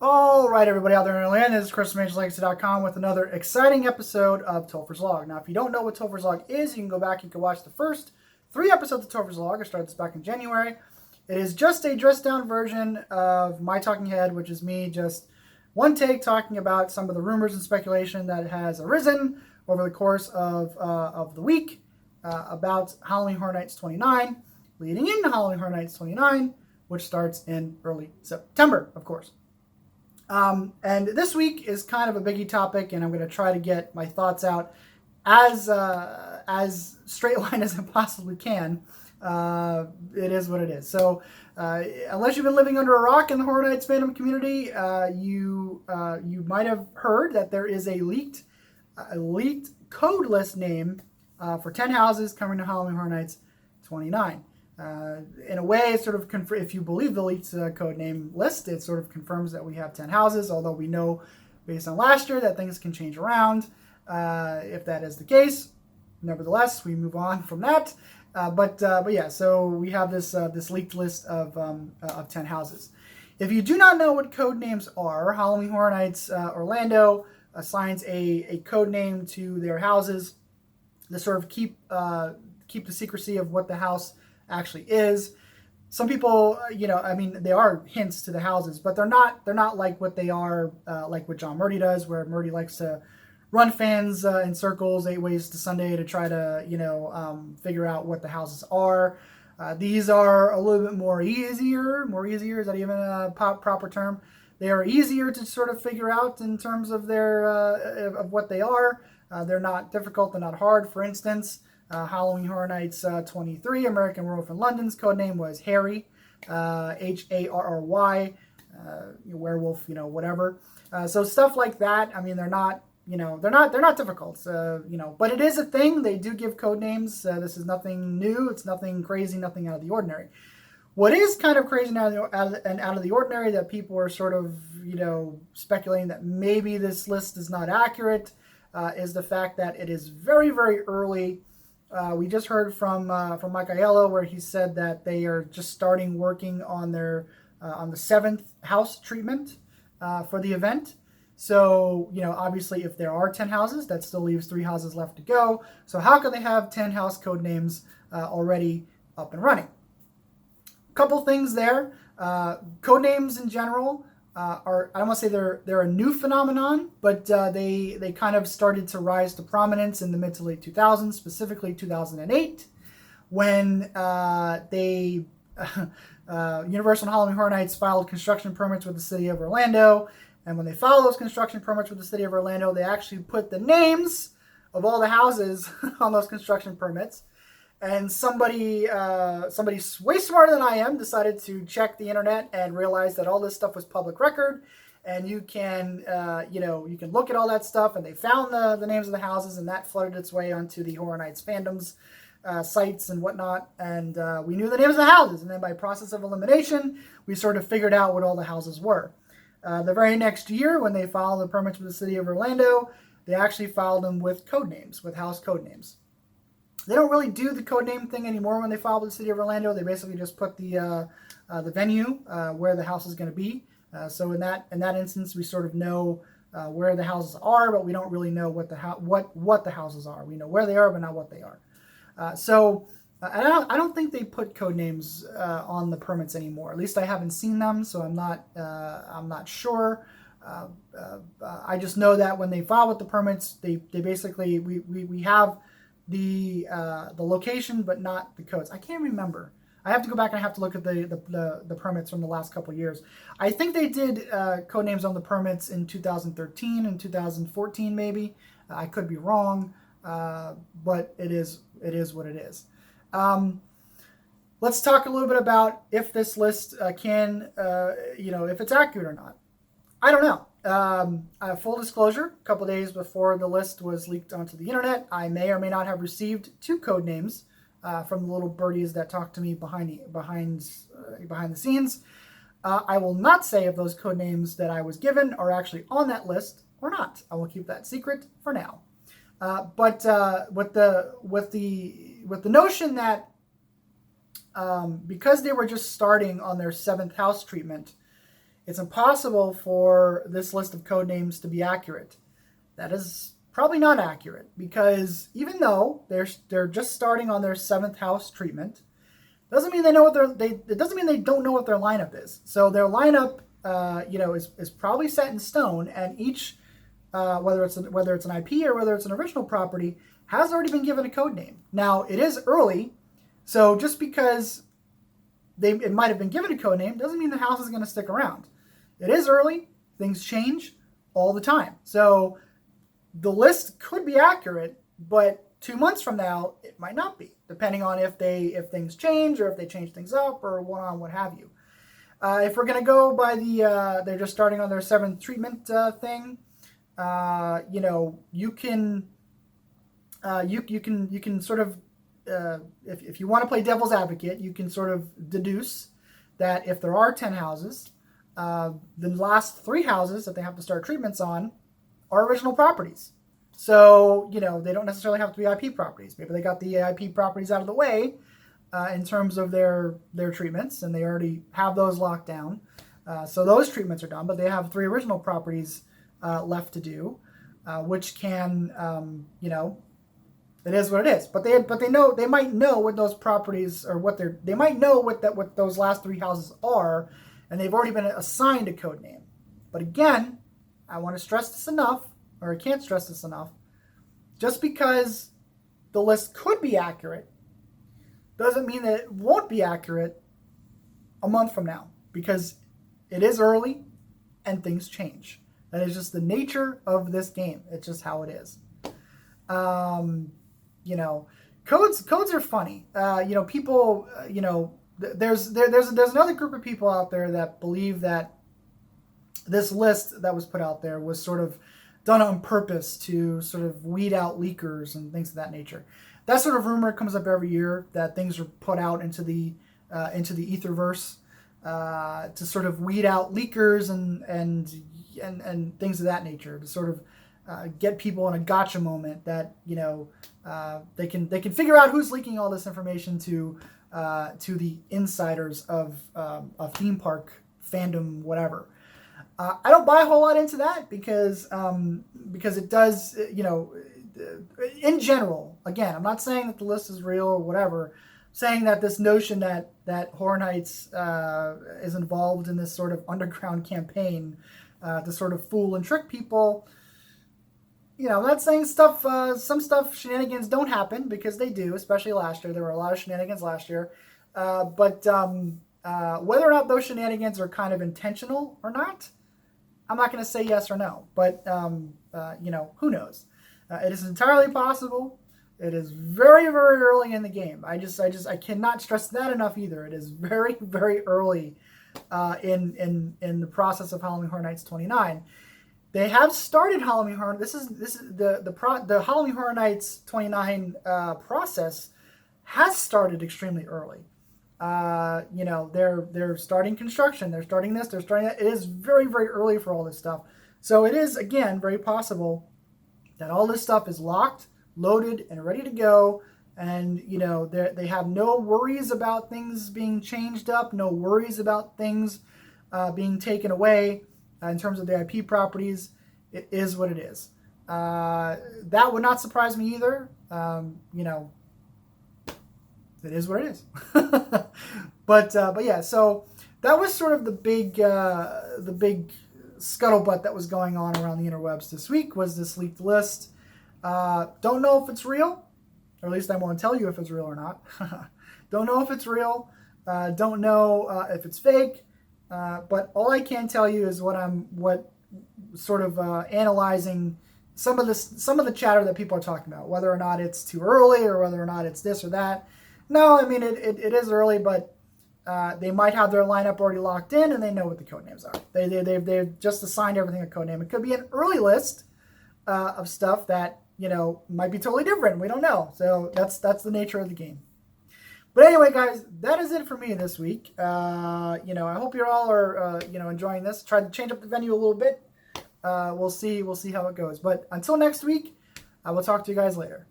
All right, everybody out there in Atlanta, this is Chris from HHNLegacy.com with another exciting episode of Topher's Log. Now, if you don't know what Topher's Log is, you can go back, you can watch the first 3 episodes of Topher's Log. I started this back in January. It is just a dressed-down version of my talking head, which is me just one take talking about some of the rumors and speculation that has arisen over the course of the week about Halloween Horror Nights 29, leading into Halloween Horror Nights 29, which starts in early September, of course. And this week is kind of a biggie topic, and I'm going to try to get my thoughts out as straight line as I possibly can. It is what it is. So, unless you've been living under a rock in the Horror Nights fandom community, you might have heard that there is a leaked code list name for 10 houses coming to Halloween Horror Nights 29. In a way, it sort of if you believe the leaked code name list, it sort of confirms that we have 10 houses, although we know based on last year that things can change around if that is the case. Nevertheless, we move on from that. But yeah, so we have this leaked list of 10 houses. If you do not know what code names are, Halloween Horror Nights Orlando assigns a code name to their houses to sort of keep the secrecy of what the house actually is. Some people, they are hints to the houses, but they're not like what they are, like what John Murdy does, where Murdy likes to run fans in circles 8 ways to Sunday to try to, figure out what the houses are. These are a little bit more easier. Is that even a proper term? They are easier to sort of figure out in terms of their of what they are. They're not difficult. They're not hard. For instance, Halloween Horror Nights 23, American Werewolf in London's codename was Harry, Harry, werewolf, whatever. So stuff like that. I mean, they're not difficult. But it is a thing. They do give code names. This is nothing new. It's nothing crazy. Nothing out of the ordinary. What is kind of crazy and out of the ordinary that people are sort of speculating that maybe this list is not accurate is the fact that it is very, very early. We just heard from Mike Aiello where he said that they are just starting working on their on the 7th house treatment for the event. So, obviously if there are 10 houses, that still leaves 3 houses left to go. So how can they have 10 house code names already up and running? A couple things there. Code names in general are, I don't want to say they're a new phenomenon, but they kind of started to rise to prominence in the mid to late 2000s, specifically 2008, when Universal and Halloween Horror Nights filed construction permits with the city of Orlando. And when they filed those construction permits with the city of Orlando, they actually put the names of all the houses on those construction permits. And somebody way smarter than I am decided to check the internet and realize that all this stuff was public record, and you can look at all that stuff. And they found the names of the houses, and that flooded its way onto the Horror Nights fandoms sites and whatnot. And we knew the names of the houses, and then by process of elimination, we sort of figured out what all the houses were. The very next year, when they filed the permits with the city of Orlando, they actually filed them with code names, with house code names. They don't really do the code name thing anymore when they file with the city of Orlando. They basically just put the venue where the house is going to be. So in that instance, we sort of know where the houses are, but we don't really know what the houses are. We know where they are, but not what they are. I don't think they put code names on the permits anymore. At least I haven't seen them, so I'm not sure. I just know that when they file with the permits, they basically we have the location, but not the codes. I can't remember. I have to go back and I have to look at the permits from the last couple of years. I think they did code names on the permits in 2013 and 2014, maybe. I could be wrong, but it is what it is. Let's talk a little bit about if this list if it's accurate or not. I don't know. Full disclosure, a couple days before the list was leaked onto the internet, I may or may not have received 2 code names from the little birdies that talk to me behind the scenes. I will not say if those code names that I was given are actually on that list or not. I will keep that secret for now. But with the notion that because they were just starting on their 7th house treatment, it's impossible for this list of code names to be accurate. That is probably not accurate, because even though they're just starting on their 7th house treatment, doesn't mean they know what it doesn't mean they don't know what their lineup is. So their lineup, is probably set in stone, and each whether it's an IP or whether it's an original property has already been given a code name. Now it is early, so just because it might have been given a code name doesn't mean the house is going to stick around. It is early. Things change all the time. So the list could be accurate, but 2 months from now, it might not be, depending on if things change, or if they change things up, or what have you. If we're going to go by they're just starting on their 7th treatment thing, you can sort of, if you want to play devil's advocate, you can sort of deduce that if there are 10 houses, the last 3 houses that they have to start treatments on are original properties. So, they don't necessarily have to be IP properties. Maybe they got the IP properties out of the way in terms of their treatments, and they already have those locked down. So those treatments are done, but they have 3 original properties left to do, which can, it is what it is. But they might know what those properties, or they might know what those last 3 houses are, and they've already been assigned a code name. But again, I want to stress this enough, or I can't stress this enough. Just because the list could be accurate doesn't mean that it won't be accurate a month from now, because it is early and things change. That is just the nature of this game. It's just how it is. Codes are funny. People, there's another group of people out there that believe that this list that was put out there was sort of done on purpose to sort of weed out leakers and things of that nature. That sort of rumor comes up every year, that things are put out into the etherverse to sort of weed out leakers and things of that nature, to sort of get people in a gotcha moment that they can figure out who's leaking all this information to the insiders of a theme park fandom, whatever. I don't buy a whole lot into that because it does, in general, again, I'm not saying that the list is real or whatever. I'm saying that this notion that Horror Nights is involved in this sort of underground campaign to sort of fool and trick people. I'm not saying some shenanigans don't happen, because they do, especially last year. There were a lot of shenanigans last year. But whether or not those shenanigans are kind of intentional or not, I'm not going to say yes or no, but who knows? It is entirely possible. It is very, very early in the game. I cannot stress that enough either. It is very, very early in the process of Halloween Horror Nights 29. They have started Halloween Horror. This is the Halloween Horror Nights 29 process has started extremely early. They're starting construction. They're starting this. They're starting that. It is very, very early for all this stuff. So it is, again, very possible that all this stuff is locked, loaded, and ready to go. And, they have no worries about things being changed up, no worries about things being taken away in terms of the IP properties. It is what it is. That would not surprise me either. It is what it is. But yeah, so that was sort of the big scuttlebutt that was going on around the interwebs this week, was this leaked list. Don't know if it's real, or at least I won't tell you if it's real or not. Don't know if it's real. Don't know if it's fake. But all I can tell you is what sort of analyzing some of the chatter that people are talking about, whether or not it's too early or whether or not it's this or that. No, I mean, it is early, but they might have their lineup already locked in, and they know what the code names are. They've just assigned everything a code name. It could be an early list of stuff that might be totally different. We don't know. So that's the nature of the game. But anyway, guys, that is it for me this week. I hope you all are enjoying this. Tried to change up the venue a little bit. We'll see how it goes. But until next week, I will talk to you guys later.